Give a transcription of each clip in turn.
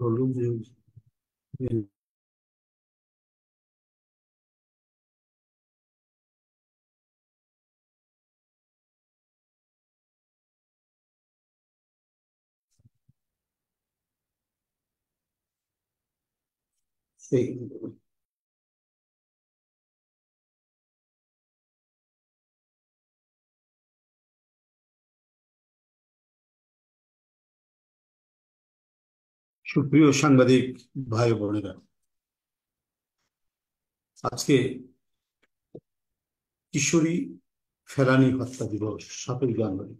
বলুন যে সেই সুপ্রিয় সাংবাদিক ভাই ও বোনেরা, আজকে কিশোরী ফেলানী হত্যা দিবস 7ই জানুয়ারি।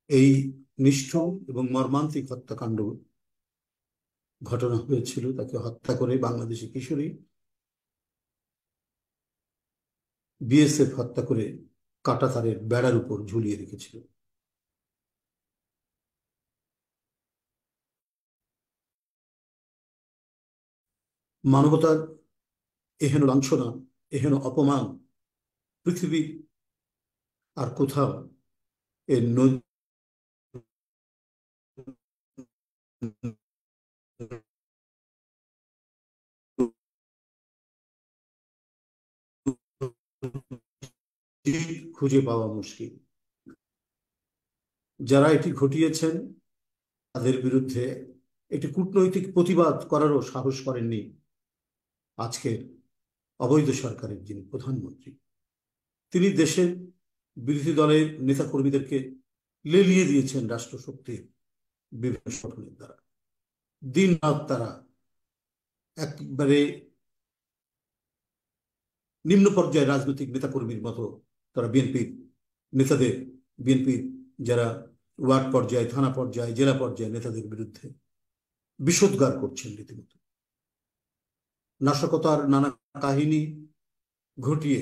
এই নিষ্ঠুর এবং মর্মান্তিক হত্যাকাণ্ড ঘটনা হয়েছিল। তাকে হত্যা করে বাংলাদেশি কিশোরী বিএসএফ হত্যা করে কাঁটাতারের বেড়ার উপর ঝুলিয়ে রেখেছিল। মানবতার এহেন লাঞ্ছনা, এহেন অপমান পৃথিবীর আর কোথাও এর খুঁজে পাওয়া মুশকিল। যারা এটি ঘটিয়েছেন তাদের বিরুদ্ধে একটি কূটনৈতিক প্রতিবাদ করারও সাহস করেননি আজকের অবৈধ সরকারের যিনি প্রধানমন্ত্রী। তিনি দেশের বিরোধী দলের নেতাকর্মীদেরকে লেলিয়ে দিয়েছেন রাষ্ট্রশক্তির বিভিন্ন সংগঠনের দ্বারা। দিন রাত তারা একবারে নিম্ন পর্যায়ের রাজনৈতিক নেতাকর্মীর মতো তারা বিএনপির যারা ওয়ার্ড পর্যায়ে, থানা পর্যায়ে, জেলা পর্যায়ে নেতাদের বিরুদ্ধে বিষোদ্গার করছেন রীতিমতো। নাশকতার নানা কাহিনী ঘটিয়ে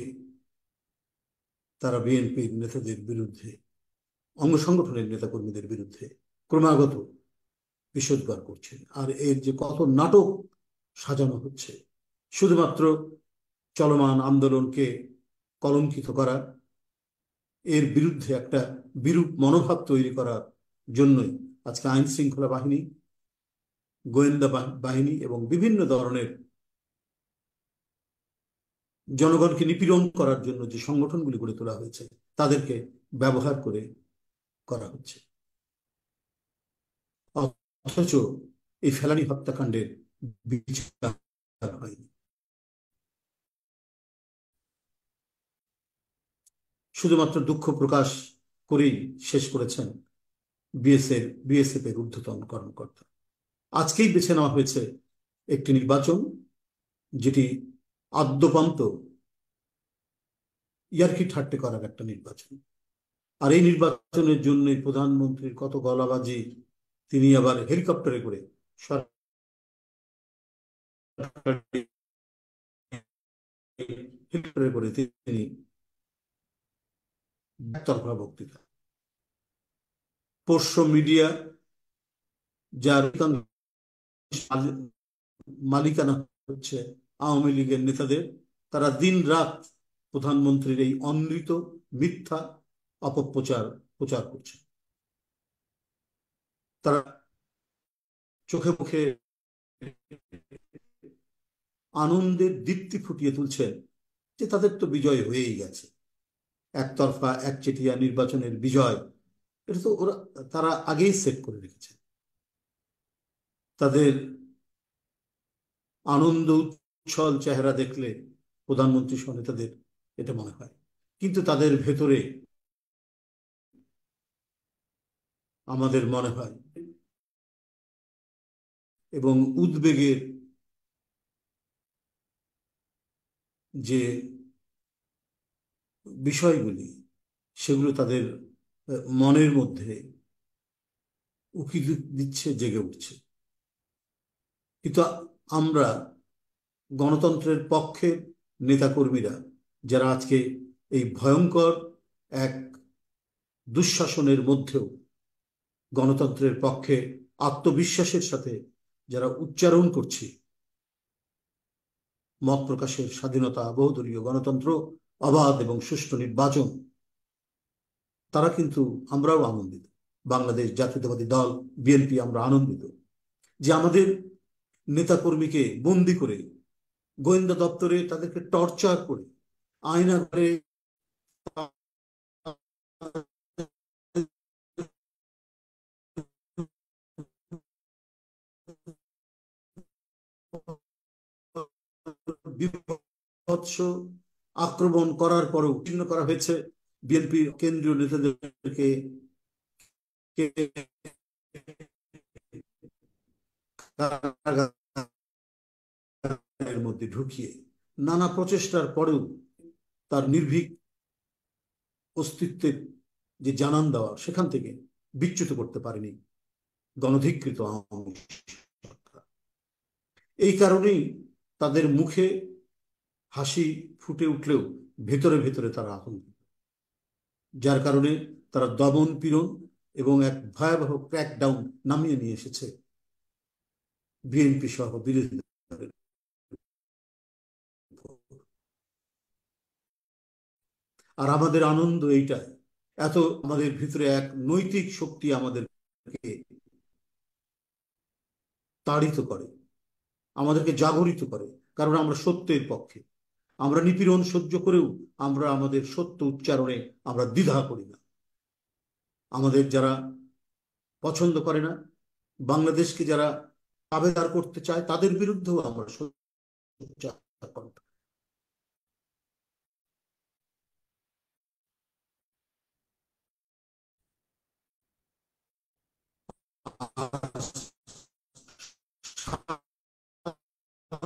তারা বিএনপির নেতাদের বিরুদ্ধে, অঙ্গ সংগঠনের নেতাকর্মীদের বিরুদ্ধে ক্রমাগত বিষোদ্গার করছেন। আর এর যে কত নাটক সাজানো হচ্ছে শুধুমাত্র চলমান আন্দোলনকে কলঙ্কিত করা, এর বিরুদ্ধে একটা বিরূপ মনোভাব তৈরি করার জন্যই আজকে আইন শৃঙ্খলা বাহিনী, গোয়েন্দা বাহিনী এবং বিভিন্ন ধরনের জনগণকে নিপীড়ন করার জন্য যে সংগঠনগুলি গড়ে তোলা হয়েছে তাদেরকে ব্যবহার করে করা হচ্ছে। অথচ এই ফেলানী হত্যাকাণ্ডের বিচার হয়নি। শুধুমাত্র দুঃখ প্রকাশ করেই শেষ করেছেন বিএসএফ এর ঊর্ধ্বতন কর্মকর্তা। আজকেই বেছে নেওয়া হয়েছে একটি নির্বাচন যেটি আদ্যপান্ত ইয়ার্কি ঠাট্টা করার একটা নির্বাচন। আর এই নির্বাচনের জন্য প্রধানমন্ত্রীর কত গলাবাজি, তিনি আবার হেলিকপ্টারে করে তিনি একতরফা বক্তৃতা, পোষ্য মিডিয়া যার মালিকানা হচ্ছে আওয়ামী লীগের নেতাদের, তারা দিন রাত প্রধানমন্ত্রীর এই অনৃত মিথ্যা প্রচার করছে। তারা চোখে মুখে আনন্দের দীপ্তি ফুটিয়ে তুলছেন যে তাদের তো বিজয় হয়েই গেছে, একতরফা একচেটিয়া নির্বাচনের বিজয়, এটা তো তারা আগেই সেট করে রেখেছে। তাদের আনন্দ উচ্ছল চেহারা দেখলে প্রধানমন্ত্রী সহ নেতাদের এটা মনে হয়, কিন্তু তাদের ভেতরে আমাদের মনে হয় এবং উদ্বেগের যে বিষয়গুলি সেগুলো তাদের মনের মধ্যে উকি দিচ্ছে, জেগে উঠছে। কিন্তু আমরা গণতন্ত্রের পক্ষে নেতাকর্মীরা যারা আজকে এই ভয়ঙ্কর এক দুঃশাসনের মধ্যেও গণতন্ত্রের পক্ষে আত্মবিশ্বাসের সাথে যারা উচ্চারণ করছি মত প্রকাশের স্বাধীনতা, বহুদলীয় গণতন্ত্র, অবাধ এবং সুষ্ঠু নির্বাচন, তারা কিন্তু, আমরাও আনন্দিত, বাংলাদেশ জাতীয়তাবাদী দল বিএনপি আমরা আনন্দিত যে আমাদের নেতাকর্মীকে বন্দি করে গোয়েন্দা দপ্তরে তাদেরকে টর্চার করে আয়নাঘরে বিভৎস আক্রমণ করার পরেও চিহ্ন করা হয়েছে বিএনপির কেন্দ্রীয় নেতাদেরকে কারাগারের মধ্যে ঢুকিয়ে নানা প্রচেষ্টার পরেও তার নির্ভীক অস্তিত্বের যে জানান দেওয়া সেখান থেকে বিচ্যুত করতে পারেনি গণধিকৃত আওয়ামী সরকার। এই কারণেই তাদের মুখে হাসি ফুটে উঠলেও ভেতরে ভেতরে তারা আতঙ্কিত, যার কারণে তারা দমন পীড়ন এবং এক ভয়াবহ ক্র্যাকডাউন নামিয়ে নিয়ে এসেছে বিএনপি সহ বিরোধী দলের উপর। আর আমাদের আনন্দ এইটাই, এত আমাদের ভিতরে এক নৈতিক শক্তি আমাদেরকে তাড়িত করে, আমাদেরকে জাগরিত করে, কারণ আমরা সত্যের পক্ষে। আমরা নিপীড়ন সহ্য করেও আমরা আমাদের সত্য উচ্চারণে আমরা দ্বিধা করি না। আমাদের যারা পছন্দ করে না, বাংলাদেশকে যারা তাবেদার করতে চায়, তাদের বিরুদ্ধেও আমরা সোচ্চার কণ্ঠ।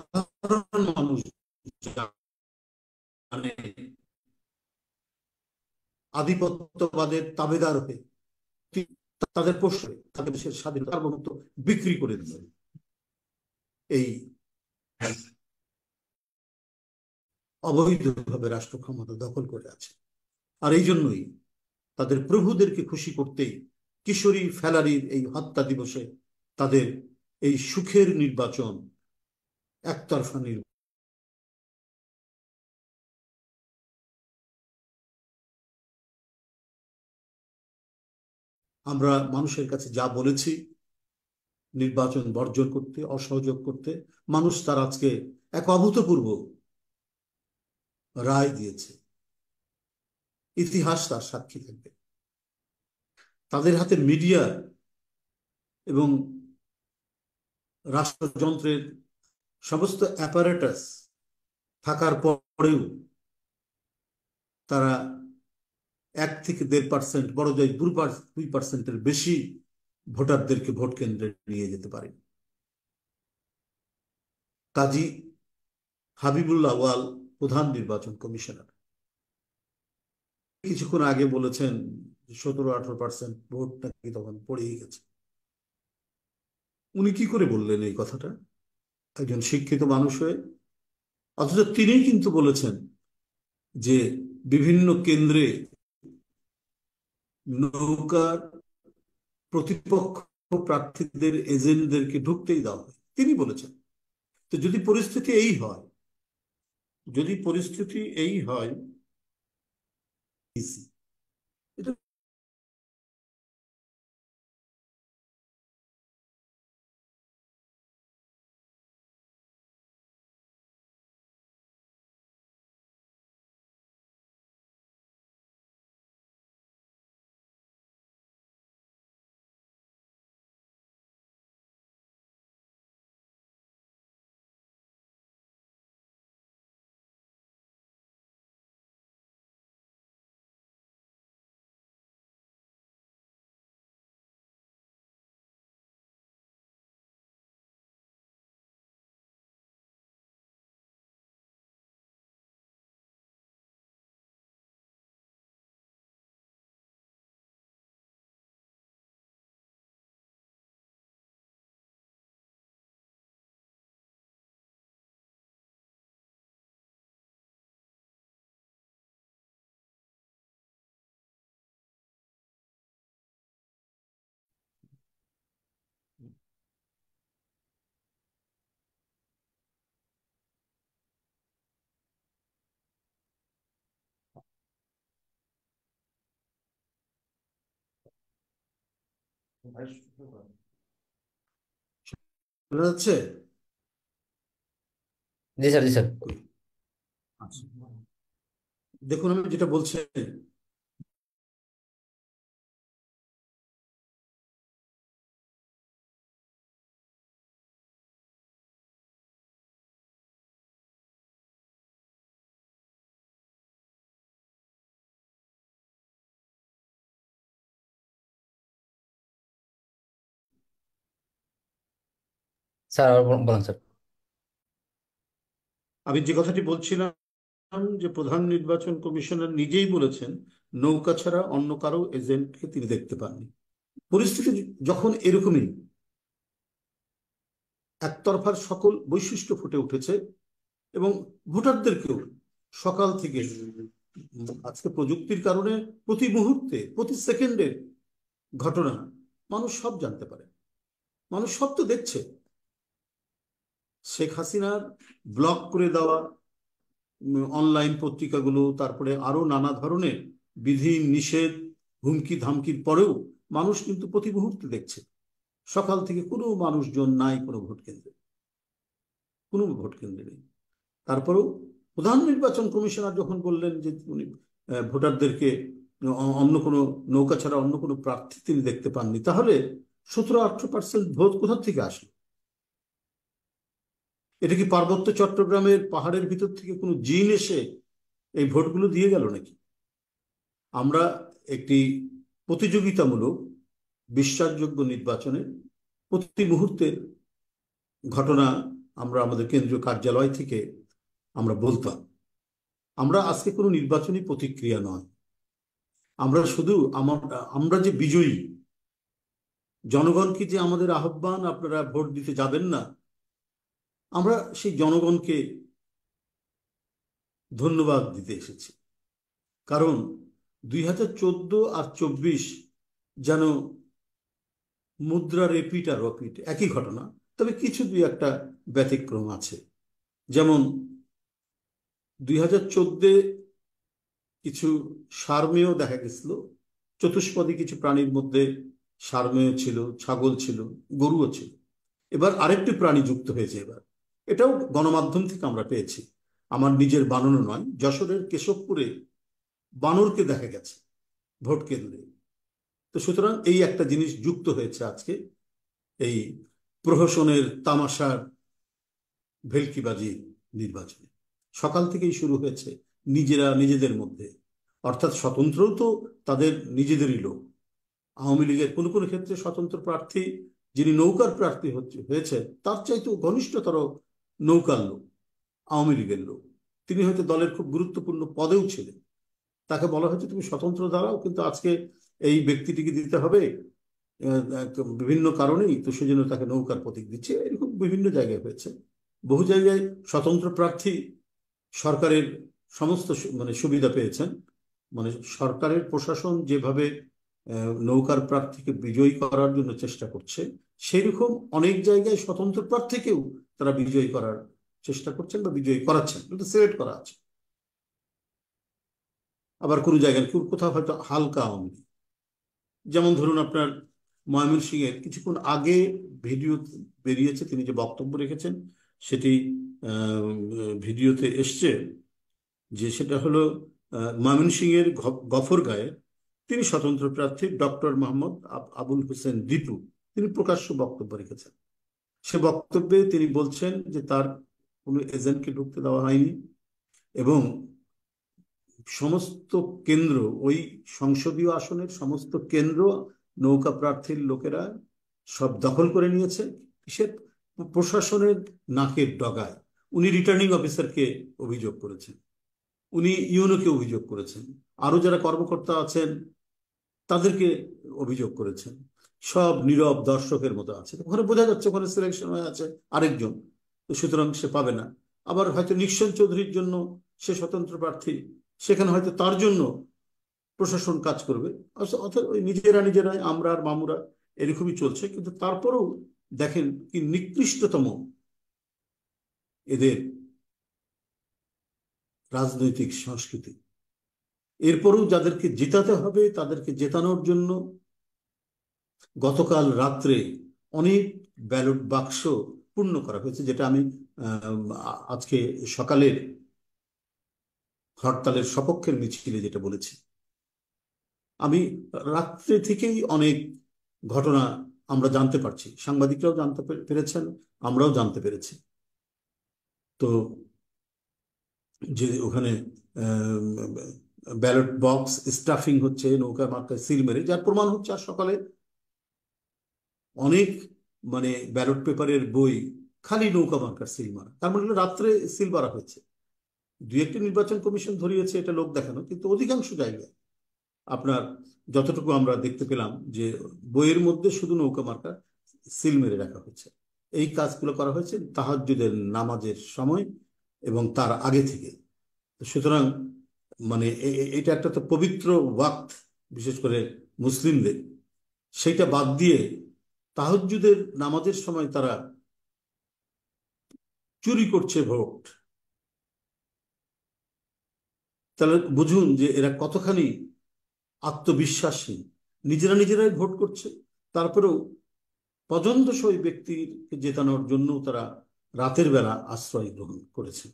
সাধারণ মানুষ জানে আধিপত্যবাদের তাবেদার হয়ে তাদের পোষে তাদের দেশের স্বাধীনতার মতো বিক্রি করে দিল এই অবৈধভাবে রাষ্ট্র ক্ষমতা দখল করে আছে। আর এই জন্যই তাদের প্রভুদেরকে খুশি করতেই কিশোরী ফেলারির এই হত্যা দিবসে তাদের এই সুখের নির্বাচন, একতরফা নির্বাচন। আমরা মানুষের কাছে যা বলেছি নির্বাচন বর্জন করতে, অসহযোগ করতে, মানুষ তার আজকে এক অভূতপূর্ব রায় দিয়েছে। ইতিহাস তার সাক্ষী থাকবে। তাদের হাতে মিডিয়া এবং রাষ্ট্রযন্ত্রের সমস্ত অ্যাপারেটাস থাকার পরেও তারা 1 থেকে 1.5%, বড় যায় 2%-এর বেশি ভোটারদেরকে ভোট কেন্দ্রে নিয়ে যেতে পারে। কাজী হাবিবুল্লাহ ওয়াল প্রধান নির্বাচন কমিশনার কিছুক্ষণ আগে বলেছেন 17-18% ভোট নাকি তখন পড়েই গেছে। উনি কি করে বললেন এই কথাটা একজন শিক্ষিত মানুষ হয়ে? অথচ তিনি কিন্তু বলেছেন যে বিভিন্ন কেন্দ্রে নৌকার প্রতিপক্ষ প্রার্থীদের এজেন্টদেরকে ঢুকতেই দেওয়া হয়, তিনি বলেছেন। তো যদি পরিস্থিতি এই হয়, যদি পরিস্থিতি এই হয়, এটা শোনা যাচ্ছে? জি স্যার, জি স্যার। আচ্ছা, দেখুন আমি যেটা বলছি, স্যার আবার বলেন স্যার। আমি যে কথাটি বলছিলাম যে প্রধান নির্বাচন কমিশনার নিজেই বলেছেন নৌকা ছাড়া অন্য কারো এজেন্টকে তিনি দেখতে পাননি। পরিস্থিতি যখন এরকমই, একতরফার সকল বৈশিষ্ট্য ফুটে উঠেছে এবং ভোটারদেরকেও সকাল থেকে, আজকে প্রযুক্তির কারণে প্রতি মুহূর্তে প্রতি সেকেন্ডের ঘটনা মানুষ সব জানতে পারে, মানুষ সব তো দেখছে। শেখ হাসিনার ব্লক করে দেওয়া অনলাইন পত্রিকাগুলো, তারপরে আরো নানা ধরনের বিধি নিষেধ, হুমকি ধামকির পরেও মানুষ কিন্তু প্রতি মুহূর্তে দেখছে। সকাল থেকে কোনো মানুষজন নাই কোনো ভোট কেন্দ্রে, কোনো ভোট কেন্দ্রে নেই। তারপরেও প্রধান নির্বাচন কমিশনার যখন বললেন যে উনি ভোটারদেরকে অন্য কোনো নৌকা ছাড়া অন্য কোনো প্রার্থী তিনি দেখতে পাননি, তাহলে 17-18% ভোট কোথা থেকে আসলো? এটা কি পার্বত্য চট্টগ্রামের পাহাড়ের ভিতর থেকে কোনো জিন এসে এই ভোটগুলো দিয়ে গেল নাকি? আমরা একটি প্রতিযোগিতামূলক বিশ্বাসযোগ্য নির্বাচনে প্রতি মুহূর্তের ঘটনা আমরা আমাদের কেন্দ্রীয় কার্যালয় থেকে আমরা বলতাম। আমরা আজকে কোনো নির্বাচনী প্রতিক্রিয়া নয়, আমরা শুধু আমরা যে বিজয়ী, জনগণকে যে আমাদের আহ্বান আপনারা ভোট দিতে যাবেন না, আমরা সেই জনগণকে ধন্যবাদ দিতে এসেছি। কারণ 2014 আর 24 যেন মুদ্রার এপিঠ আর ওপিঠ, একই ঘটনা, তবে কিছু দুই একটা ব্যতিক্রম আছে। যেমন 2014 কিছু সারমেয় দেখা গেছিল, চতুষ্পদী কিছু প্রাণীর মধ্যে সারমেয় ছিল, ছাগল ছিল, গরুও ছিল। এবার আরেকটি প্রাণী যুক্ত হয়েছে। এবার এটাও গণমাধ্যম থেকে আমরা পেয়েছি, আমার নিজের বানানো নয়। যশোরের কেশবপুরে বানরকে দেখা গেছে ভোট কেন্দ্রে। তো সুতরাং এই একটা জিনিস যুক্ত হয়েছে আজকে এই প্রহসনের তামাশার ভেলকিবাজি নির্বাচনে। সকাল থেকেই শুরু হয়েছে নিজেরা নিজেদের মধ্যে, অর্থাৎ স্বতন্ত্রও তো তাদের নিজেদেরই লোক। আওয়ামী লীগের কোনো কোনো ক্ষেত্রে স্বতন্ত্র প্রার্থী যিনি নৌকার প্রার্থী হয়েছে, তার চাইতেও ঘনিষ্ঠতর নৌকার লোক, আওয়ামী লীগের লোক। তিনি হয়তো দলের খুব গুরুত্বপূর্ণ পদেও ছিলেন। তাকে বলা হয়েছে তুমি স্বতন্ত্র দাঁড়াও, কিন্তু আজকে এই ব্যক্তিটিকে দিতে হবে বিভিন্ন কারণেই, তো সেজন্য তাকে নৌকার প্রতীক দিচ্ছে। এরকম বিভিন্ন জায়গায় হয়েছে। বহু জায়গায় স্বতন্ত্র প্রার্থী সরকারের সমস্ত মানে সুবিধা পেয়েছেন। মানে সরকারের প্রশাসন যেভাবে নৌকার প্রার্থীকে বিজয়ী করার জন্য চেষ্টা করছে, সেই রকম অনেক জায়গায় স্বতন্ত্র প্রার্থীকেও তারা বিজয়ী করার চেষ্টা করছেন বা বিজয়ী করাচ্ছেন, কিন্তু সিলেক্ট করা আছে। আবার কোনো জায়গায় কোথাও হয়তো হালকা আওয়ামী লীগ। যেমন ধরুন আপনার ময়মনসিংহের কিছুক্ষণ আগে ভিডিও বেরিয়েছে, তিনি যে বক্তব্য রেখেছেন সেটি ভিডিওতে এসছে, যে সেটা হলো ময়মনসিংহের গফরগাঁয়ে তিনি স্বতন্ত্র প্রার্থী ডক্টর মোহাম্মদ আবুল হোসেন দীপু, তিনি প্রকাশ্য বক্তব্য রেখেছেন। সে বক্তব্যে তিনি বলছেন যে তার কোনো এজেন্টকে ঢুকতে দেওয়া হয়নি এবং সমস্ত কেন্দ্র, ওই সংসদীয় আসনের সমস্ত কেন্দ্র নৌকা প্রার্থীর লোকেরা সব দখল করে নিয়েছে। সে প্রশাসনের নাকের ডগায়। উনি রিটার্নিং অফিসারকে অভিযোগ করেছেন, উনি ইউনোকে অভিযোগ করেছেন, আরো যারা কর্মকর্তা আছেন তাদেরকে অভিযোগ করেছেন। সব নীরব দর্শকের মতো আছে। ওখানে বোঝা যাচ্ছে ওখানে সিলেকশন হয়ে আছে আরেকজন, তো সুতরাং সে পাবে না। আবার হয়তো নিশ্চল চৌধুরীর জন্য, সে স্বতন্ত্র প্রার্থী, সেখানে হয়তো তার জন্য প্রশাসন কাজ করবে। অর্থাৎ ওই নিজেরা নিজেরাই আমরা আর মামুরা এরকমই চলছে। কিন্তু তারপরেও দেখেন কি নিকৃষ্টতম এদের রাজনৈতিক সংস্কৃতি। এরপরেও যাদেরকে জেতাতে হবে তাদেরকে জেতানোর জন্য গতকাল রাত্রে অনেক ব্যালট বাক্স পূর্ণ করা হয়েছে, যেটা আমি আজকে সকালের হরতালের সপক্ষের মিছিলে যেটা বলেছি। আমি রাত্রে থেকেই অনেক ঘটনা আমরা জানতে পারছি, সাংবাদিকরাও জানতে পেরেছেন, আমরাও জানতে পেরেছি। তো যে ওখানে ব্যালট বক্স স্টাফিং হচ্ছে, নৌকা মার্কায় সিল মেরে, যার প্রমাণ হচ্ছে আর সকালে অনেক মানে ব্যালট পেপারের বই খালি নৌকা মার্কার সিল মারা। তার মানে হলো রাত্রে সিল মারা হয়েছে। দুই একটি নির্বাচন কমিশন ধরিয়েছে এটা লোক দেখানো, কিন্তু অধিকাংশ জায়গায় আপনার যতটুকু আমরা দেখতে পেলাম যে বইয়ের মধ্যে শুধু নৌকা মার্কা সিল মেরে রাখা হয়েছে। এই কাজগুলো করা হয়েছে তাহাজ্জুদের নামাজের সময় এবং তার আগে থেকে। সুতরাং মানে এটা একটা তো পবিত্র ওয়াক্ত, বিশেষ করে মুসলিমদের, সেইটা বাদ দিয়ে তাহাজ্জুদের নামাজের সময় তারা চুরি করছে ভোট। তাহলে বুঝুন যে এরা কতখানি আত্মবিশ্বাসী, নিজেরা নিজেরাই ভোট করছে, তারপরেও পছন্দসই ব্যক্তিকে জেতানোর জন্য তারা রাতের বেলা আশ্রয় গ্রহণ করেছে।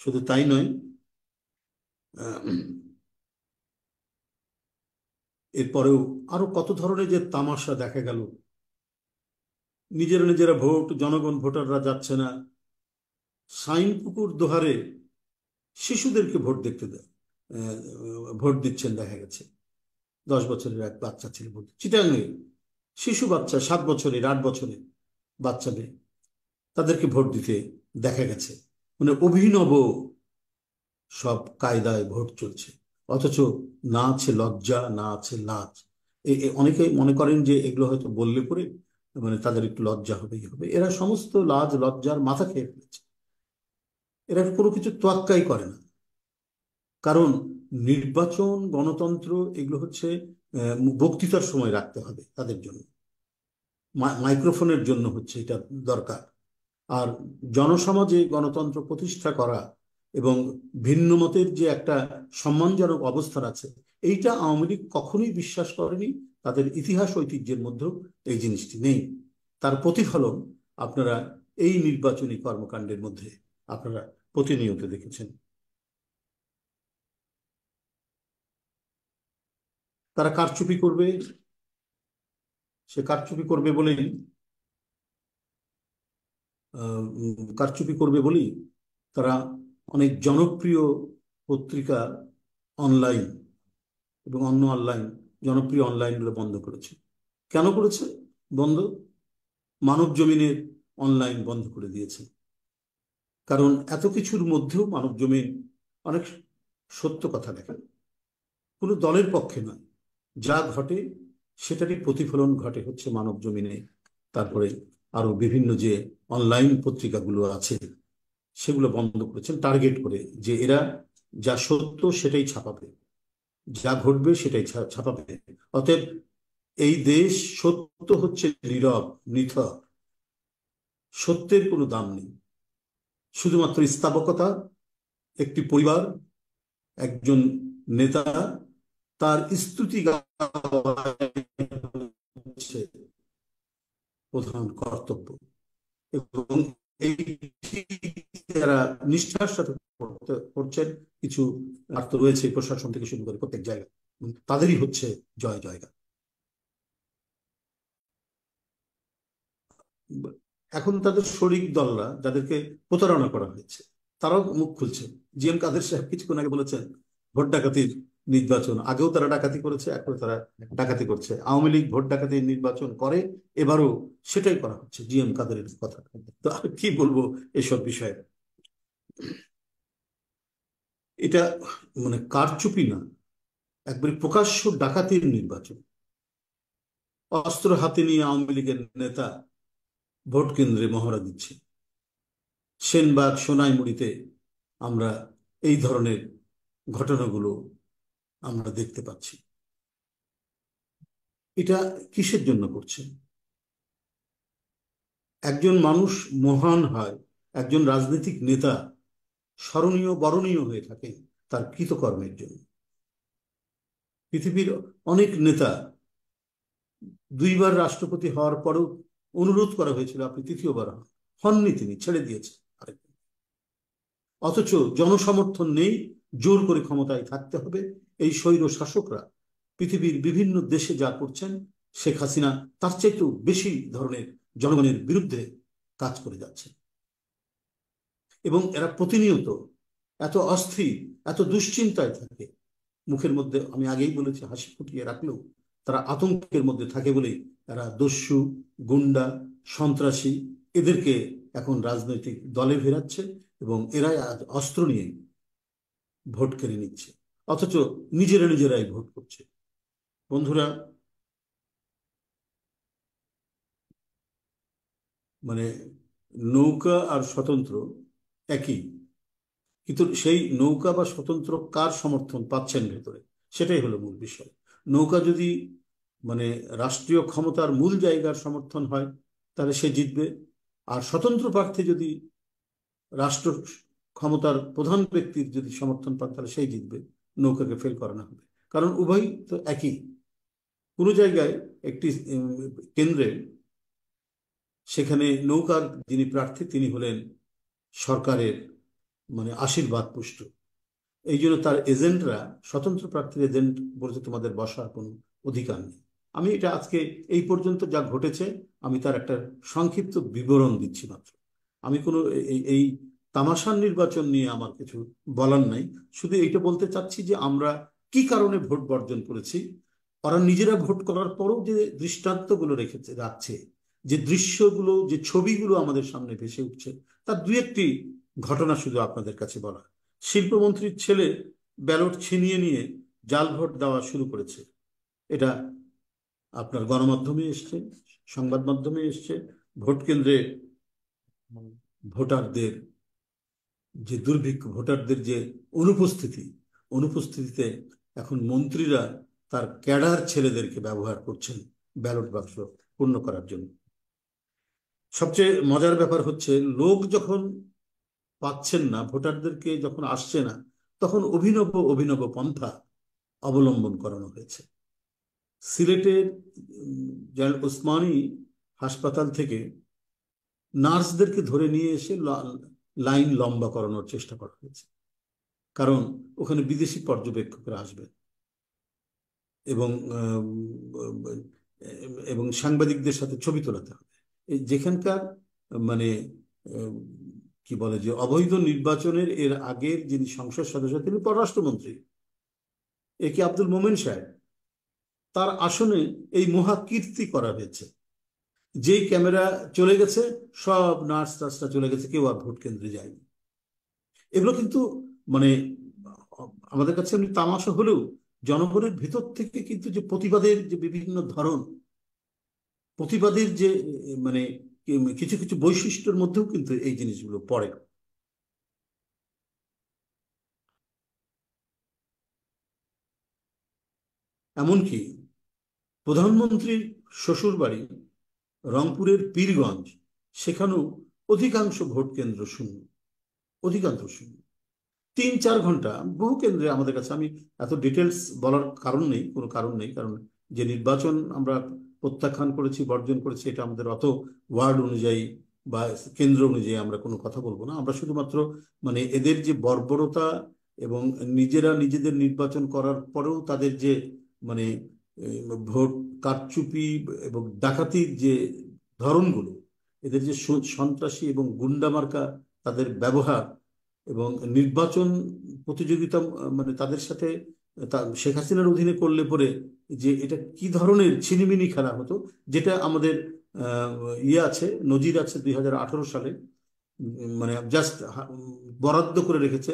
শুধু তাই নয়, এরপরেও আরো কত ধরনের যে তামাশা দেখা গেল। নিজেরা নিজেরা ভোট, জনগণ ভোটাররা যাচ্ছে না, সাইনপুকুর দোহারে শিশুদেরকে ভোট দেখতে দেয়, ভোট দিচ্ছেন দেখা গেছে। 10 বছরের এক বাচ্চা ছিল ভোট, চিটাঙ্গে শিশু বাচ্চা, 7 বছরের 8 বছরের বাচ্চা মেয়ে, তাদেরকে ভোট দিতে দেখা গেছে। মানে অভিনব সব কায়দায় ভোট চলছে, অথচ না আছে লজ্জা, না আছে লাজ। অনেকে মনে করেন যে এগুলো হয়তো বললে পরে মানে তাদের একটু লজ্জা হবেই হবে। এরা সমস্ত লাজ লজ্জার মাথা খেয়ে ফেলেছে। এরা কোনো কিছু তোয়াক্কাই করে না। কারণ নির্বাচন, গণতন্ত্র এগুলো হচ্ছে বক্তৃতার সময় রাখতে হবে তাদের জন্য, মাইক্রোফোনের জন্য হচ্ছে এটা দরকার। আর জনসমাজে গণতন্ত্র প্রতিষ্ঠা করা এবং ভিন্ন মতের যে একটা সম্মানজনক অবস্থান আছে, এইটা আওয়ামী লীগ কখনোই বিশ্বাস করেনি। তাদের ইতিহাস ঐতিহ্যের মধ্যেও এই জিনিসটি নেই। তার প্রতিফলন আপনারা এই নির্বাচনী কর্মকাণ্ডের মধ্যে আপনারা প্রতিনিয়ত দেখেছেন। তারা কারচুপি করবে, সে কারচুপি করবে বলেই কারচুপি করবে বলেই তারা অনেক জনপ্রিয় পত্রিকা, অনলাইন এবং অন্য অনলাইন, জনপ্রিয় অনলাইনগুলো বন্ধ করেছে। কেন করেছে বন্ধ? মানব জমিনের অনলাইন বন্ধ করে দিয়েছে। কারণ এত কিছুর মধ্যেও মানব জমিন অনেক সত্য কথা লেখে, কোনো দলের পক্ষে নয়। যা ঘটে সেটারই প্রতিফলন ঘটে হচ্ছে মানব জমিনে। তারপরে আরো বিভিন্ন যে অনলাইন পত্রিকাগুলো আছে সেগুলো বন্ধ করেছেন টার্গেট করে, যে এরা যা সত্য সেটাই ছাপাবে, যা ঘটবে সেটাই ছাপাবে। অতএব এই দেশ সত্য হচ্ছে নীরব, নিথর, সত্যের কোনো দাম নেই। শুধুমাত্র স্থাবকতা, একটি পরিবার, একজন নেতা, তার স্তুতি গাওয়া হচ্ছে প্রধান কর্তব্য। এবং এই যারা নিষ্ঠার সাথে করছেন, কিছু আর তো রয়েছে প্রশাসন থেকে শুরু করে প্রত্যেক জায়গায়, তাদেরই হচ্ছে জয় জয়গান। এখন তাদের শরিক দলরা, যাদেরকে প্রতারণা করা হয়েছে, তারাও মুখ খুলছে। জিএম কাদের সাহেব কিছুক্ষণ আগে বলেছেন ভোট ডাকাতির নির্বাচন, আগেও তারা ডাকাতি করেছে, এখন তারা ডাকাতি করছে। আওয়ামী লীগ ভোট ডাকাতির নির্বাচন করে, এবারও সেটাই করা হচ্ছে, জিএম কাদেরের কথা। তো আর কি বলবো এসব বিষয়ে। এটা মানে কারচুপি না, একবারে প্রকাশ্য ডাকাতির নির্বাচন। অস্ত্র হাতে নিয়ে আওয়ামী লীগের নেতা ভোট কেন্দ্রে মহড়া দিচ্ছে। সেনবাগ, সোনাইমুড়িতে আমরা এই ধরনের ঘটনাগুলো আমরা দেখতে পাচ্ছি। এটা কিসের জন্য করছে? একজন মানুষ মহান হয়, একজন রাজনৈতিক নেতা স্মরণীয় বরণীয় হয়ে থাকে তার কৃতকর্মের জন্য। পৃথিবীর অনেক নেতা 2বার রাষ্ট্রপতি হওয়ার পরেও অনুরোধ করা হয়েছিল আপনি তৃতীয়বার হননি, তিনি ছেড়ে দিয়েছেন আরেকবার। অথচ জনসমর্থন নেই, জোর করে ক্ষমতায় থাকতে হবে। এই স্বৈর শাসকরা পৃথিবীর বিভিন্ন দেশে যা করছেন, শেখ হাসিনা তার চাইতেও বেশি ধরনের জনগণের বিরুদ্ধে কাজ করে যাচ্ছে। এবং এরা প্রতিনিয়ত এত অস্থির, এত দুশ্চিন্তায় থাকে, মুখের মধ্যে আমি আগেই বলেছি হাসি ফুটিয়ে রাখলেও তারা আতঙ্কের মধ্যে থাকে বলেই এরা দস্যু, গুন্ডা, সন্ত্রাসী এদেরকে এখন রাজনৈতিক দলে ফেরাচ্ছে এবং এরাই আজ অস্ত্র নিয়ে ভোট কেড়ে নিচ্ছে, অথচ নিজেরাই ভোট করছে। বন্ধুরা, মানে নৌকা আর স্বতন্ত্র একই, কিন্তু সেই নৌকা বা স্বতন্ত্র কার সমর্থন পাচ্ছেন ভেতরে, সেটাই হলো মূল বিষয়। নৌকা যদি মানে রাষ্ট্রীয় ক্ষমতার মূল জায়গার সমর্থন হয় তাহলে সে জিতবে, আর স্বতন্ত্র প্রার্থী যদি রাষ্ট্র ক্ষমতার প্রধান ব্যক্তির যদি সমর্থন পান তাহলে সেই জিতবে, নৌকাকে ফেল করানো হবে। কারণ উভয় তো একই। কোনো জায়গায় একটি কেন্দ্রে সেখানে নৌকার যিনি প্রার্থী তিনি হলেন সরকারের মানে আশীর্বাদ পুষ্ট, এই জন্য তার এজেন্টরা স্বতন্ত্র প্রার্থীর এজেন্ট বলছে তোমাদের বসার কোনো অধিকার নেই। আমি এটা আজকে এই পর্যন্ত যা ঘটেছে আমি তার একটা সংক্ষিপ্ত বিবরণ দিচ্ছি মাত্র। আমি কোনো এই তামাশার নির্বাচন নিয়ে আমার কিছু বলার নাই, শুধু এইটা বলতে চাচ্ছি যে আমরা কি কারণে ভোট বর্জন করেছি। ওরা নিজেরা ভোট করার পরও যে দৃষ্টান্তগুলো রাখছে, যে দৃশ্যগুলো, যে ছবিগুলো আমাদের সামনে ভেসে উঠছে, তার দু একটি ঘটনা শুধু আপনাদের কাছে বলা। শিল্পমন্ত্রীর ছেলে ব্যালট ছিনিয়ে নিয়ে জাল ভোট দেওয়া শুরু করেছে, এটা আপনার গণমাধ্যমে এসছে, সংবাদ মাধ্যমে এসছে। ভোট কেন্দ্রে ভোটারদের যে দুর্ভিক্ষ, ভোটারদের যে অনুপস্থিতিতে এখন মন্ত্রীরা তার ক্যাডার ছেলেদেরকে ব্যবহার করছেন ব্যালট বাক্স পূর্ণ করার জন্য। সবচেয়ে মজার ব্যাপার হচ্ছে, লোক যখন পাচ্ছেন না, ভোটারদেরকে যখন আসছে না, তখন অভিনব অভিনব পন্থা অবলম্বন করানো হয়েছে। সিলেটের জেনারেল ওসমানী হাসপাতাল থেকে নার্সদেরকে ধরে নিয়ে এসে লাইন লম্বা করানোর চেষ্টা করা হয়েছে, কারণ ওখানে বিদেশি পর্যবেক্ষকরা আসবেন এবং এবং সাংবাদিকদের সাথে ছবি তোলাতে হবে। যেখানকার মানে কি বলে যে অবৈধ নির্বাচনের এর আগের যিনি সংসদ সদস্য তিনি পররাষ্ট্রমন্ত্রী এ কে আব্দুল মোমেন সাহেব, তার আসনে এই মহাকীর্তি করা হয়েছে। যেই ক্যামেরা চলে গেছে সব নার্স টার্সরা চলে গেছে, কেউ আর ভোট কেন্দ্রে যায়নি। এগুলো কিন্তু মানে আমাদের কাছে এমনি তামাশা হলেও জনগণের ভেতর থেকে কিন্তু যে প্রতিবাদের যে বিভিন্ন ধরন, প্রতিবাদের যে মানে কিছু কিছু বৈশিষ্ট্যের মধ্যেও কিন্তু এই জিনিসগুলো পড়ে। এমনকি প্রধানমন্ত্রীর শ্বশুর বাড়ি রংপুরের পীরগঞ্জ, সেখানেও অধিকাংশ ভোট কেন্দ্র শূন্য, অধিকাংশ শূন্য। 3-4 ঘন্টা বহু কেন্দ্রে আমাদের কাছে, আমি এত ডিটেলস বলার কারণ নেই, কোনো কারণ নেই, কারণ যে নির্বাচন আমরা প্রত্যাখ্যান করেছি, বর্জন করেছি, এটা আমাদের অত ওয়ার্ড অনুযায়ী বা কেন্দ্র অনুযায়ী আমরা কোনো কথা বলবো না। আমরা শুধুমাত্র মানে এদের যে বর্বরতা এবং নিজেরা নিজেদের নির্বাচন করার পরেও তাদের যে মানে ভোট কারচুপি এবং ডাকাতির যে ধরনগুলো, এদের যে সন্ত্রাসী এবং গুন্ডামার্কা তাদের ব্যবহার এবং নির্বাচন প্রতিযোগিতা মানে তাদের সাথে শেখ হাসিনার অধীনে করলে পরে যে এটা কি ধরনের ছিনিমিনি খেলা হতো, যেটা আমাদের ইয়ে আছে, নজির আছে 2018 সালে। মানে জাস্ট বরাদ্দ করে রেখেছে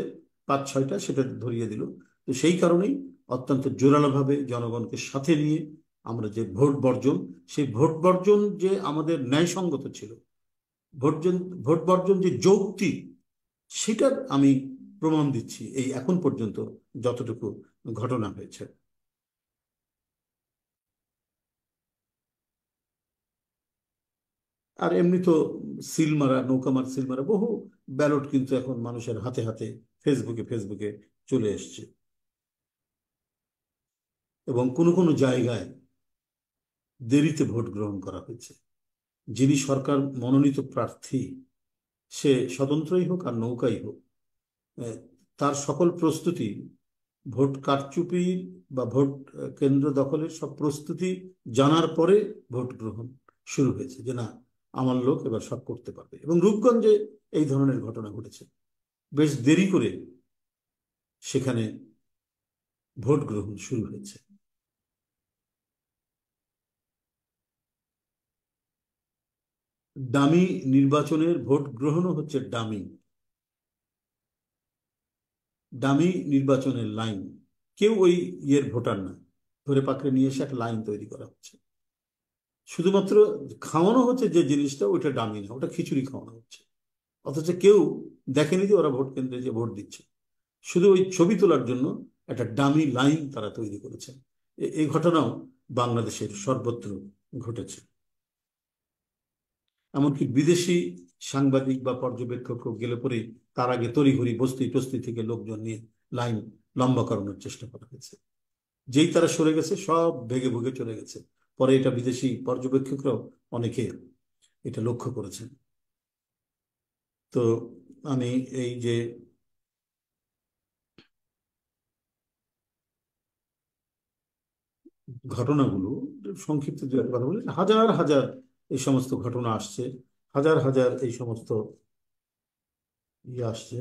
5-6টা, সেটা ধরিয়ে দিল। তো সেই কারণেই অত্যন্ত জোরালোভাবে জনগণকে সাথে নিয়ে আমরা যে ভোট বর্জন, সেই ভোট বর্জন যে আমাদের ন্যায়সঙ্গত ছিল, ভোট ভোট বর্জন যে যৌক্তিক, সেটার আমি প্রমাণ দিচ্ছি এই এখন পর্যন্ত যতটুকু ঘটনা হয়েছে। আর এমনি তো সিল মারা, নৌকা মার সিল মারা বহু ব্যালট কিন্তু এখন মানুষের হাতে হাতে ফেসবুকে ফেসবুকে চলে এসছে। এবং কোনো কোনো জায়গায় দেরিতে ভোট গ্রহণ করা হয়েছে। যিনি সরকার মনোনীত প্রার্থী, সে স্বতন্ত্রই হোক আর নৌকাই হোক, আহ, তার সকল প্রস্তুতি, ভোট কারচুপি বা ভোট কেন্দ্র দখলের সব প্রস্তুতি জানার পরে ভোট গ্রহণ শুরু হয়েছে, যে না, আমার লোক এবার সব করতে পারবে। এবং রূপগঞ্জে এই ধরনের ঘটনা ঘটেছে। বেশ দেরি করে সেখানে ভোট গ্রহণ শুরু হয়েছে। ডামি নির্বাচনের ভোট গ্রহণও হচ্ছে ডামি। ডামি নির্বাচনের লাইন, কেউ ওই ইয়ের ভোটার না, ধরে পাকড়ে নিয়ে এসে একটা লাইন তৈরি করা হচ্ছে। শুধুমাত্র খাওয়ানো হচ্ছে যে জিনিসটা, ওইটা ডামি না, ওটা খিচুড়ি খাওয়ানো হচ্ছে। অথচ কেউ দেখেনি যে ওরা ভোট কেন্দ্রে যে ভোট দিচ্ছে। শুধু ওই ছবি তোলার জন্য একটা ডামি লাইন তারা তৈরি করেছেন। এই ঘটনাও বাংলাদেশের সর্বত্র ঘটেছে। এমনকি বিদেশি সাংবাদিক বা পর্যবেক্ষক গেলে পরে তার আগে তড়িঘড়ি বস্তি টস্তি থেকে লোকজন নিয়ে লাইন লম্বা করানোর চেষ্টা করা হয়েছে। যেই তারা সরে গেছে, সব ভেগে ভুগে চলে গেছে। পরে এটা বিদেশি পর্যবেক্ষকরাও অনেকে এটা লক্ষ্য করেছেন। তো আমি এই যে ঘটনাগুলো সংক্ষিপ্ত যে কথা বলি, হাজার হাজার এই সমস্ত ঘটনা আসছে, হাজার হাজার এই সমস্ত ইয়ে আসছে।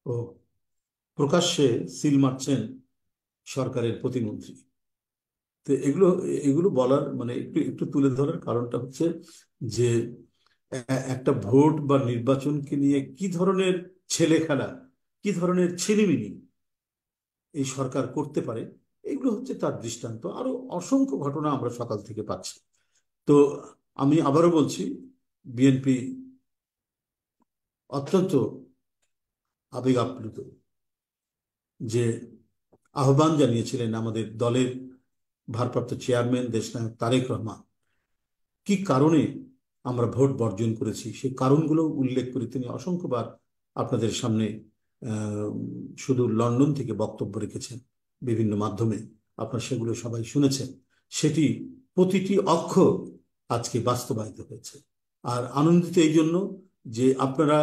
ও, প্রকাশ্যে সিল মারছেন সরকারের প্রতিমন্ত্রী। তো এগুলো এগুলো বলার মানে একটু একটু তুলে ধরার কারণটা হচ্ছে যে একটা ভোট বা নির্বাচনকে নিয়ে কি ধরনের ছেলে খেলা, কি ধরনের ছিনিমিনি এই সরকার করতে পারে, এগুলো হচ্ছে তার দৃষ্টান্ত। আরো অসংখ্য ঘটনা আমরা সকাল থেকে পাচ্ছি। তো আমি আবারও বলছি, বিএনপি অত্যন্ত আবেগ আপ্লুত যে আহ্বান জানিয়েছিলেন আমাদের দলের ভারপ্রাপ্ত চেয়ারম্যান দেশনায়ক তারেক রহমান। কি কারণে আমরা ভোট বর্জন করেছি সেই কারণগুলো উল্লেখ করে তিনি অসংখ্যবার আপনাদের সামনে আহ, শুধু লন্ডন থেকে বক্তব্য রেখেছেন বিভিন্ন মাধ্যমে। আপনারা সেগুলো সবাই শুনেছেন। সেটি প্রতিটি অক্ষর আজকে বাস্তবায়িত হয়েছে। আর আনন্দিত এই জন্য যে আপনারা,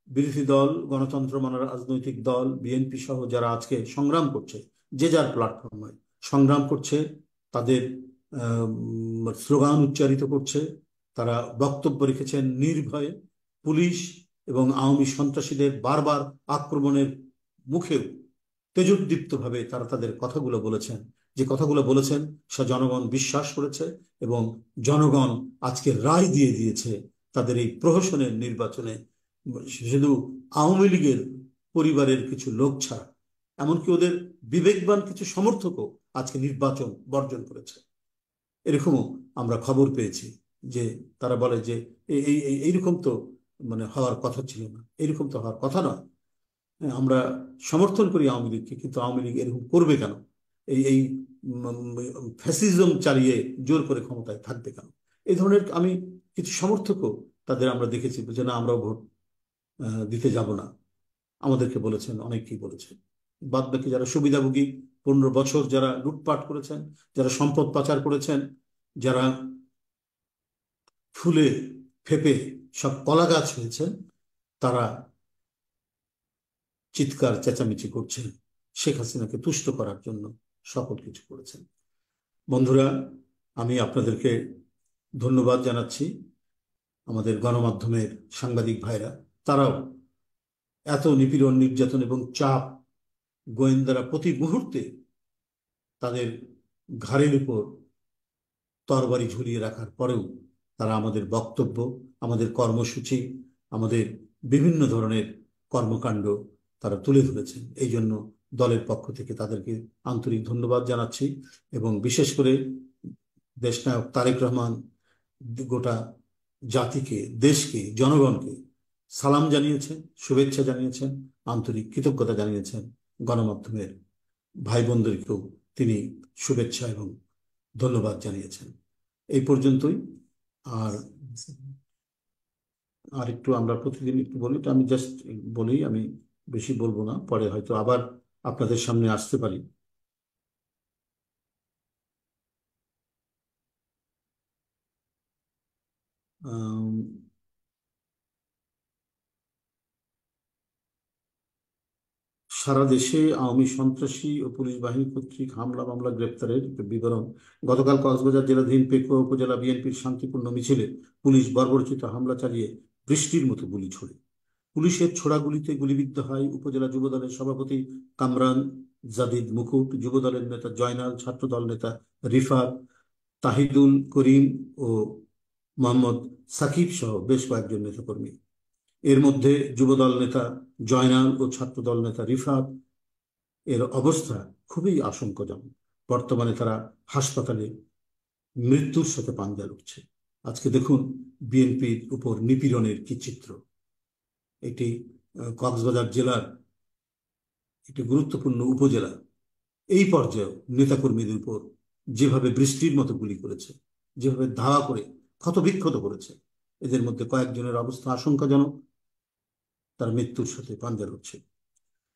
বিরোধী দল, গণতন্ত্র মানার রাজনৈতিক দল, বিএনপি সহ যারা আজকে সংগ্রাম করছে, যে যার প্ল্যাটফর্মে সংগ্রাম করছে, তাদের স্লোগান উচ্চারিত করছে, তারা বক্তব্য রেখেছেন নির্ভয়ে। পুলিশ এবং আওয়ামী সন্ত্রাসীদের বারবার আক্রমণের মুখেও তেজোদ্দীপ্তভাবে তারা তাদের কথাগুলো বলেছেন। যে কথাগুলো বলেছেন সে জনগণ বিশ্বাস করেছে, এবং জনগণ আজকে রায় দিয়ে দিয়েছে তাদের এই প্রহসনের নির্বাচনে। শুধু আওয়ামী লীগের পরিবারের কিছু লোক ছাড়া এমনকি ওদের বিবেকবান কিছু সমর্থকও আজকে নির্বাচন বর্জন করেছে। এরকমও আমরা খবর পেয়েছি যে তারা বলে যে এইরকম তো মানে হওয়ার কথা ছিল না, এরকম তো হওয়ার কথা নয়। হ্যাঁ, আমরা সমর্থন করি আওয়ামী লীগকে, কিন্তু আওয়ামী লীগ এরকম করবে কেন? এই এই ফ্যাসিজম চালিয়ে জোর করে ক্ষমতায় থাকবে কেন? এই ধরনের আমি কিছু সমর্থকও তাদের আমরা দেখেছি যে না, আমরাও ভোট দিতে যাব না, আমাদেরকে বলেছেন, অনেকেই বলেছেন। বাদ বাকি যারা সুবিধাভোগী, 15 বছর যারা লুটপাট করেছেন, যারা সম্পদ পাচার করেছেন, যারা ফুলে ফেপে সব কলা গাছ হয়েছেন, তারা চিৎকার চেঁচামেচি করছেন, শেখ হাসিনাকে তুষ্ট করার জন্য সকল কিছু করেছেন। বন্ধুরা, আমি আপনাদেরকে ধন্যবাদ জানাচ্ছি। আমাদের গণমাধ্যমের সাংবাদিক ভাইরা, তারাও এত নিপীড়ন, নির্যাতন এবং চাপ, গোয়েন্দারা প্রতি মুহূর্তে তাদের ঘাড়ের উপর তরবারি ঝুলিয়ে রাখার পরেও তারা আমাদের বক্তব্য, আমাদের কর্মসূচি, আমাদের বিভিন্ন ধরনের কর্মকাণ্ড তারা তুলে ধরেছেন। এই জন্য দলের পক্ষ থেকে তাদেরকে আন্তরিক ধন্যবাদ জানাচ্ছি। এবং বিশেষ করে দেশনায়ক তারেক রহমান গোটা জাতিকে, দেশকে, জনগণকে সালাম জানিয়েছেন, শুভেচ্ছা জানিয়েছেন, আন্তরিক কৃতজ্ঞতা জানিয়েছেন। গণমাধ্যমের ভাই বোনদেরকেও তিনি শুভেচ্ছা এবং ধন্যবাদ জানিয়েছেন। এই পর্যন্তই। আর আর একটু আমরা প্রতিদিন একটু বলি, তো আমি জাস্ট বলি, আমি বেশি বলবো না, পরে হয়তো আবার আপনাদের সামনে আসতে পারি। আম, সারা দেশে আওয়ামী সন্ত্রাসী ও পুলিশ বাহিনী কর্তৃক হামলা মামলা গ্রেপ্তারের একটা বিবরণ। গতকাল কক্সবাজার জেলাধীন পেকুয়া উপজেলা বিএনপির শান্তিপূর্ণ মিছিলে পুলিশ বর্বরোচিত হামলা চালিয়ে বৃষ্টির মতো গুলি ছোড়ে। পুলিশের ছোড়া গুলিতে গুলিবিদ্ধ হয় উপজেলা যুবদলের সভাপতি কামরান জাদিদ মুকুট, যুবদলের নেতা জয়নাল, ছাত্রদল নেতা রিফাত, তাহিদুল করিম ও মোহাম্মদ সাকিব সহ বেশ কয়েকজন নেতাকর্মী। এর মধ্যে যুবদল নেতা জয়নাল ও ছাত্রদল নেতা রিফাত এর অবস্থা খুবই আশঙ্কাজনক। বর্তমানে তারা হাসপাতালে মৃত্যুর সাথে পাঞ্জা লড়ছে। আজকে দেখুন বিএনপির উপর নিপীড়নের কি চিত্র। এটি কক্সবাজার জেলার একটি গুরুত্বপূর্ণ উপজেলা। এই পর্যায়েও নেতাকর্মীদের উপর যেভাবে বৃষ্টির মতো গুলি করেছে, যেভাবে ধাওয়া করে ক্ষতবিক্ষত করেছে, এদের মধ্যে কয়েকজনের অবস্থা আশঙ্কাজনক, তার মৃত্যুর সাথে পাঞ্জা লড়ছে।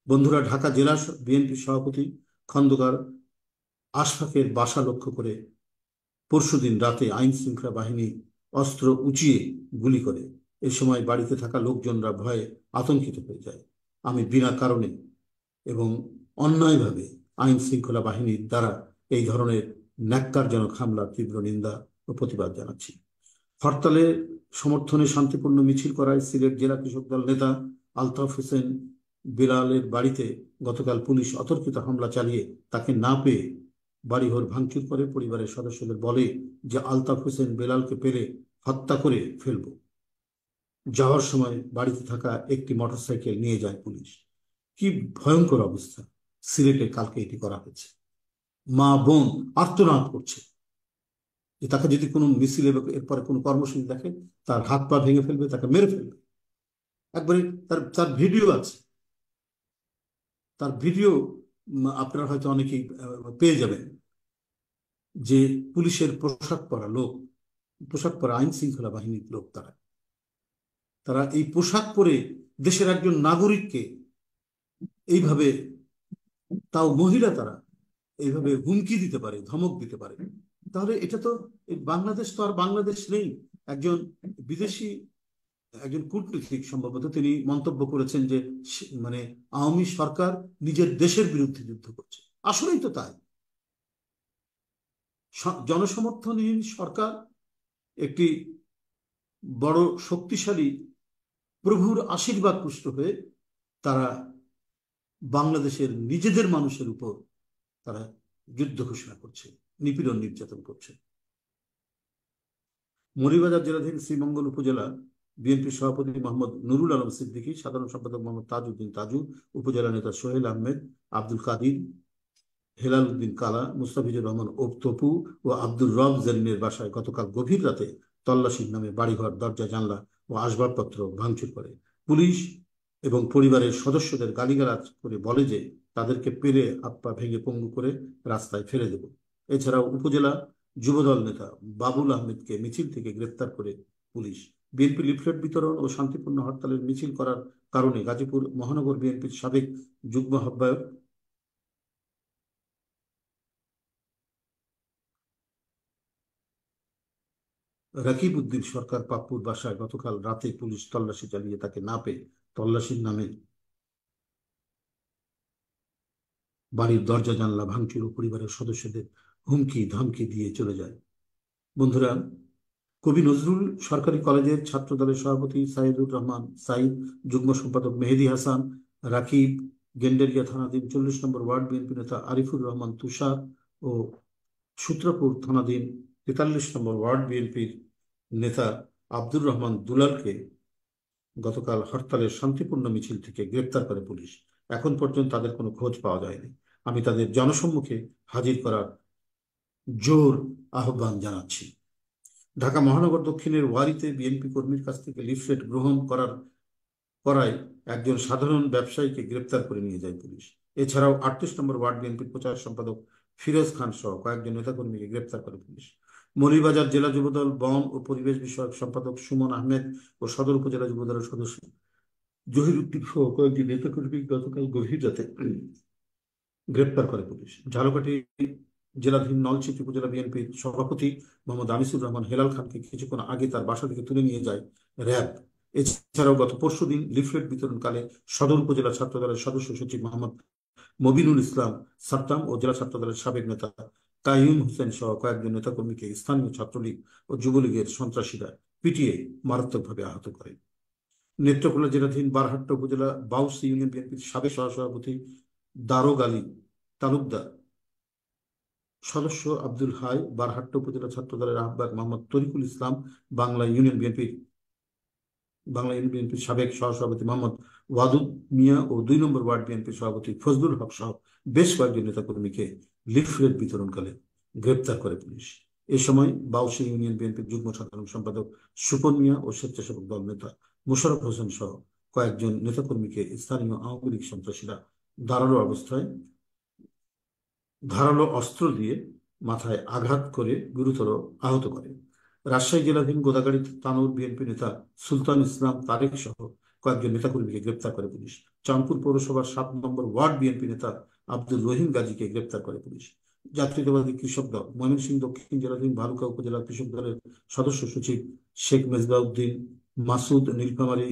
বন্ধুরা, ঢাকা জেলা বিএনপি সভাপতি খন্দকার আশফাকের বাসা লক্ষ্য করে পরশুদিন রাতে আইন শৃঙ্খলা বাহিনী অস্ত্র উঁচিয়ে গুলি করে। এ সময় বাড়িতে থাকা লোকজনরা ভয়ে আতঙ্কিত হয়ে যায়। আমি বিনা কারণে এবং অন্যায়ভাবে আইন শৃঙ্খলা বাহিনীর দ্বারা এই ধরনের ন্যাক্কারজনক হামলার তীব্র নিন্দা ও প্রতিবাদ জানাচ্ছি। হরতালের সমর্থনে শান্তিপূর্ণ মিছিল করায় সিলেট জেলা কৃষক দল নেতা আলতাফ হোসেন বেলালের বাড়িতে গতকাল পুলিশ অতর্কিত হামলা চালিয়ে তাকে না পেয়ে বাড়িঘর ভাঙচুর করে পরিবারের সদস্যদের বলে যে আলতাফ হোসেন বেলালকে পেলে হত্যা করে ফেলব। যাওয়ার সময় বাড়িতে থাকা একটি মোটরসাইকেল নিয়ে যায় পুলিশ। কি ভয়ঙ্কর অবস্থা! সিলেটে কালকে এটি করা হয়েছে। মা বোন আর্তনাদ করছে যে তাকে যদি কোনো মিছিল এরপরে কোনো কর্মসূচি দেখে তার হাত পা ভেঙে ফেলবে, তাকে মেরে ফেলবে। একবারে তার তার ভিডিও আছে। তার ভিডিও আপনারা হয়তো অনেকেই পেয়ে যাবেন, যে পুলিশের পোশাক পরা লোক, পোশাক পরা আইন শৃঙ্খলা বাহিনীর লোক, তারা তারা এই পোশাক পরে দেশের একজন নাগরিককে এইভাবে, তাও মহিলা, তারা এইভাবে হুমকি দিতে পারে, ধমক দিতে পারে। তাহলে এটা তো, বাংলাদেশ তো আর বাংলাদেশ নেই। একজন বিদেশি, একজন কূটনীতিক সম্ভবত, তিনি মন্তব্য করেছেন যে মানে আওয়ামী সরকার নিজের দেশের বিরুদ্ধে যুদ্ধ করছে। আসলেই তো তাই। জনসমর্থনহীন সরকার একটি বড় শক্তিশালী প্রভুর আশীর্বাদ পুষ্ট হয়ে তারা বাংলাদেশের নিজেদের মানুষের উপর তারা যুদ্ধ ঘোষণা করছে, নিপীড়ন নির্যাতন করছে। মৌলভীবাজার জেলাধীন শ্রীমঙ্গল উপজেলা বিএনপি সভাপতি মোহাম্মদ নুরুল আলম সিদ্দিকী, সাধারণ সম্পাদক মোহাম্মদ তাজউদ্দিন তাজু, উপজেলা নেতা সোহেল আহমেদ, আব্দুল কাদির, হেলাল উদ্দিন কালা, মুস্তাফিজুর রহমান তপু ও আব্দুর রব জেরিনের বাসায় গতকাল গভীর রাতে তল্লাশির নামে বাড়িঘর, দরজা, জানলা ও আসবাবপত্র ভাঙচুর করে পুলিশ এবং পরিবারের সদস্যদের গালিগালাজ করে বলে যে তাদেরকে পেলে হাত পা ভেঙে পঙ্গু করে রাস্তায় ফেলে দেব। এছাড়াও উপজেলা যুবদল নেতা বাবুল আহমেদকে মিছিল থেকে গ্রেপ্তার করে পুলিশ। বিএনপি লিফলেট বিতরণ ও শান্তিপূর্ণ হরতালের মিছিল করার কারণে গাজীপুর মহানগর বিএনপির সাবেক যুগ্ম আহ্বায়ক রাকিব উদ্দিন সরকার পাপ্পুর বাসায় গতকাল রাতে পুলিশ তল্লাশি চালিয়ে তাকে না পেয়ে তল্লাশির নামে বাড়ির দরজা জানলা ভাঙচুর ও পরিবারের সদস্যদের হুমকি ধমকি দিয়ে চলে যায়। বন্ধুরা, কবি নজরুল সরকারি কলেজের ছাত্র দলের সভাপতি সাইদুর রহমান সাইদ, যুগ্ম সম্পাদক মেহেদী হাসান রাকিব, গেন্ডারিয়া থানাধীন 40 নম্বর ওয়ার্ড বিএনপি নেতা আরিফুর রহমান তুষার ও সূত্রপুর থানাধীন 43 নম্বর ওয়ার্ড বিএনপির নেতা আব্দুর রহমান দুলালকে গতকাল হরতালের শান্তিপূর্ণ মিছিল থেকে গ্রেপ্তার করে পুলিশ। এখন পর্যন্ত তাদের কোনো খোঁজ পাওয়া যায়নি। আমি তাদের জনসম্মুখে হাজির করার জোর আহ্বান জানাচ্ছি। ঢাকা মহানগর দক্ষিণের ওয়ারীতে বিএনপি কর্মীর কাছ থেকে লিফলেট গ্রহণ করায় একজন সাধারণ ব্যবসায়ীকে গ্রেপ্তার করে নিয়ে যায় পুলিশ। এছাড়াও 38 নম্বর ওয়ার্ড বিএনপির প্রচার সম্পাদক ফিরোজ খান সহ কয়েকজন নেতাকর্মীকে গ্রেপ্তার করে পুলিশ। মৌলভীবাজার জেলা যুবদল বন ও পরিবেশ বিষয়ক সম্পাদক সুমন আহমেদ ও সদর উপজেলা যুবদলের সদস্য জহির উদ্দিন সহ কয়েকজন নেতাকর্মী গতকাল গভীর রাতে গ্রেপ্তার করে পুলিশ। ঝালকাঠি জেলাধীন নলছিটি উপজেলা বিএনপির সভাপতি মোহাম্মদ আনিসুর রহমান হেলাল খানকে কিছুক্ষণ আগে তার বাসা থেকে তুলে নিয়ে যায় র্যাব। এছাড়াও গত পরশুদিন লিফলেট বিতরণকালে সদর উপজেলা ছাত্রদলের সদস্য সচিব মোহাম্মদ মবিনুল ইসলাম সাত্তাম ও জেলা ছাত্রদলের সাবেক নেতা কাইয়ুম হোসেন সহ কয়েকজন নেতাকর্মীকে স্থানীয় ছাত্রলীগ ও যুবলীগের সন্ত্রাসীরা পিটিয়ে মারাত্মকভাবে আহত করে। নেত্রকোনা জেলাধীন বারহাট্টা উপজেলা বাউসি ইউনিয়ন বিএনপির সাবেক সহসভাপতি দারোগ আলী তালুকদার, সদস্য আব্দুল হাই, বারহাট্টা উপজেলা ছাত্রদলের আহ্বায়ক মোহাম্মদ তরিকুল ইসলাম, বাংলা ইউনিয়ন বিএনপির সাবেক সহসভাপতি মোহাম্মদ ওয়াদুদ মিয়া ও ২ নম্বর ওয়ার্ড বিএনপির সভাপতি ফজলুল হক সহ বেশ কয়েকজন নেতাকর্মীকে লিফলেট বিতরণকালে গ্রেপ্তার করে পুলিশ। এ সময় বাউসি ইউনিয়ন বিএনপির যুগ্ম সাধারণ সম্পাদক সুপন মিয়া ও স্বেচ্ছাসেবক দল নেতা মোশাররফ হোসেন সহ কয়েকজন নেতাকর্মীকে স্থানীয় আওয়ামী লীগ সন্ত্রাসীরা ধারালো অস্ত্র দিয়ে মাথায় আঘাত করে গুরুতর আহত করে। রাজশাহী জেলাধীন গোদাগাড়ী তানোর বিএনপি নেতা সুলতান ইসলাম তারেক সহ কয়েকজন নেতাকর্মীকে গ্রেপ্তার করে পুলিশ। চাঁদপুর পৌরসভার ৭ নম্বর ওয়ার্ড বিএনপি নেতা আব্দুল রহিম গাজীকে গ্রেপ্তার করে পুলিশ। জাতীয়তাবাদী কৃষক দল ময়মনসিংহ দক্ষিণ জেলাধীন ভালুকা উপজেলা কৃষক দলের সদস্য সচিব শেখ মেজবাউদ্দিন মাসুদ, নীলফামারী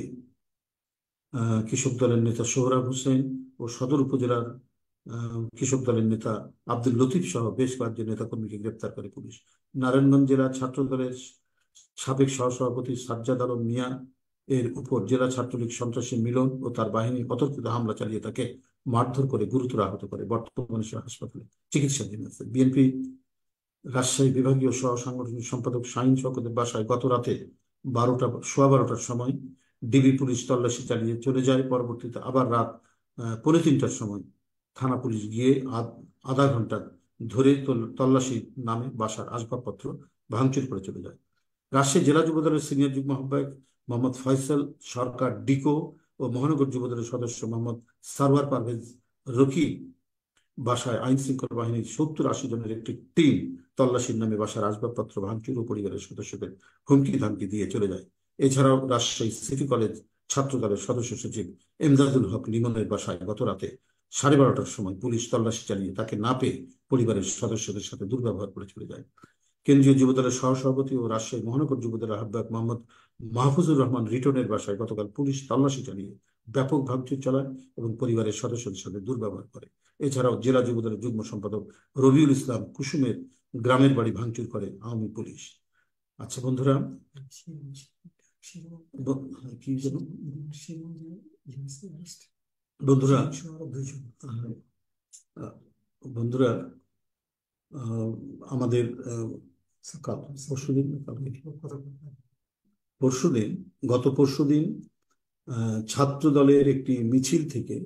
কৃষক দলের নেতা সোহরাব হোসেন ও সদর উপজেলার কৃষক দলের নেতা আব্দুল লতিফ সহ বেশ কয়েকজন নেতাকর্মীকে গ্রেপ্তার করে পুলিশ। নারায়ণগঞ্জ জেলা ছাত্র দলের সাবেক সহসভাপতি সাজ্জাদ আলম মিয়া এর উপর জেলা ছাত্রলীগ সন্ত্রাসী মিলন ও তার বাহিনী অতর্কিত হামলা চালিয়ে তাকে মারধর করে গুরুতর আহত করে। বর্তমানে সে হাসপাতালে চিকিৎসাধীন আছে। বিএনপি রাজশাহী বিভাগীয় সহ সাংগঠনিক সম্পাদক শাহিন শওকতের বাসায় গত রাতে সোয়া ১২টার সময় ডিবি পুলিশ তল্লাশি চালিয়ে চলে যায়। পরবর্তীতে আবার রাত ৩:৩০টার সময় থানা পুলিশ গিয়ে আধা ঘন্টা ধরে তল্লাশি নামে বাসার আসবাবপত্র ভাঙচুর করে চলে যায়। রাজশাহী জেলা যুবদলের সিনিয়র যুগ্ম আহ্বায়ক মোহাম্মদ ফয়সাল সরকার ডিকো ও মহানগর যুবদলের সদস্য মোহাম্মদ সারওয়ার পারভেজ রকি বাসায় আইন শৃঙ্খলা বাহিনীর ৭০-৮০ জনের একটি টিম তল্লাশির নামে বাসার আসবাবপত্র ভাঙচুর ও পরিবারের সদস্যদের হুমকি ধামকি দিয়ে চলে যায়। এছাড়াও রাজশাহী সিটি কলেজ ছাত্র দলের সদস্য সচিব এমদাদুল হক লিমনের বাসায় গত রাতে ১২:৩০টার সময় পুলিশ তল্লাশি চালিয়ে তাকে না পেয়ে পরিবারের সদস্যদের সাথে দুর্ব্যবহার করে চলে যায়। কেন্দ্রীয় যুবদলের সহসভাপতি ও রাজশাহী মহানগর যুবদলের আহ্বায়ক মোহাম্মদ মাহফুজুর রহমান রিটনের বাসায় গতকাল পুলিশ তল্লাশি চালিয়ে ব্যাপক ভাঙচুর চালায় এবং পরিবারের সদস্যদের সাথে দুর্ব্যবহার করে। এছাড়াও জেলা যুবদলের যুগ্ম সম্পাদক রবিউল ইসলাম কুসুমের গ্রামের বাড়ি ভাঙচুর করে আওয়ামী পুলিশ। আচ্ছা বন্ধুরা, কি যেন বন্ধুরা বন্ধুরা আমাদের গত পরশুদিন ছাত্র দলের একটি মিছিল থেকে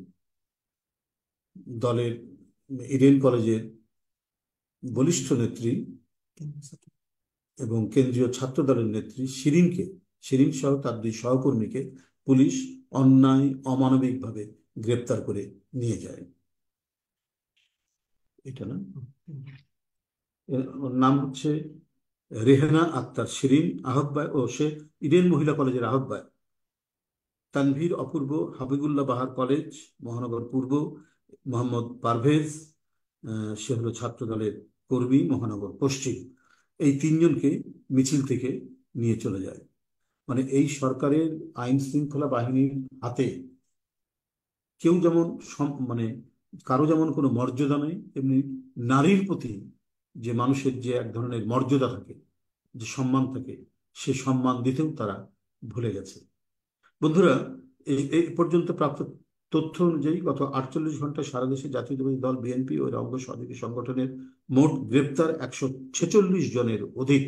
দলের ইডেন কলেজের বলিষ্ঠ নেত্রী এবং কেন্দ্রীয় ছাত্র দলের নেত্রী শিরিন সহ তার 2 সহকর্মীকে পুলিশ অন্যায় অমানবিকভাবে গ্রেপ্তার করে নিয়ে যায়। এটা না, ওর নাম হচ্ছে রেহানা আক্তার শিরিন, আহ্বায়ক ও সে ইডেন মহিলা কলেজের আহ্বায়ক। তানভীর অপূর্ব, হাবিবুল্লাহ বাহার কলেজ মহানগর পূর্ব, মোহাম্মদ পারভেজ সে হলো ছাত্র দলের কর্মী মহানগর পশ্চিম। এই 3 জনকে মিছিল থেকে নিয়ে চলে যায়। মানে এই সরকারের আইন শৃঙ্খলা বাহিনীর হাতে কেউ যেমন কারো যেমন কোনো মর্যাদা নেই, তেমনি নারীর প্রতি যে মানুষের যে এক ধরনের মর্যাদা থাকে, যে সম্মান থাকে, সে সম্মান দিতেও তারা ভুলে গেছে। বন্ধুরা, এই পর্যন্ত প্রাপ্ত তথ্য অনুযায়ী গত ৪৮ ঘন্টায় সারা দেশে জাতীয়তাবাদী দল বিএনপি ও এর অঙ্গ সহযোগী সংগঠনের মোট গ্রেপ্তার ১৪৬ জনের অধিক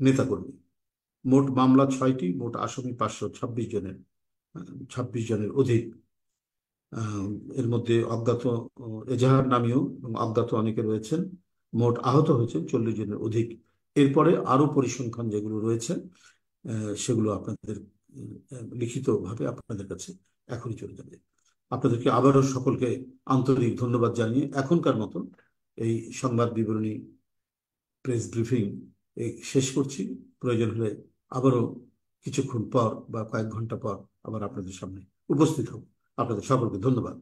নেতাকর্মী, মোট মামলা ৬টি, মোট আসামি ২৬ জনের অধিক। এর মধ্যে অজ্ঞাত এজাহার নামীয় এবং অজ্ঞাত অনেকে রয়েছেন। মোট আহত হয়েছে ৪০ জনের অধিক। এরপরে আরো পরিসংখ্যান যেগুলো রয়েছে সেগুলো আপনাদের লিখিতভাবে আপনাদের কাছে এখনই চলে যাবে। আপনাদেরকে আবারও সকলকে আন্তরিক ধন্যবাদ জানিয়ে এখনকার মতো এই সংবাদ বিবরণী প্রেস ব্রিফিং শেষ করছি। প্রয়োজন হলে আবারও কিছুক্ষণ পর বা কয়েক ঘন্টা পর আবার আপনাদের সামনে উপস্থিত হব। আপনাদের সকলকে ধন্যবাদ।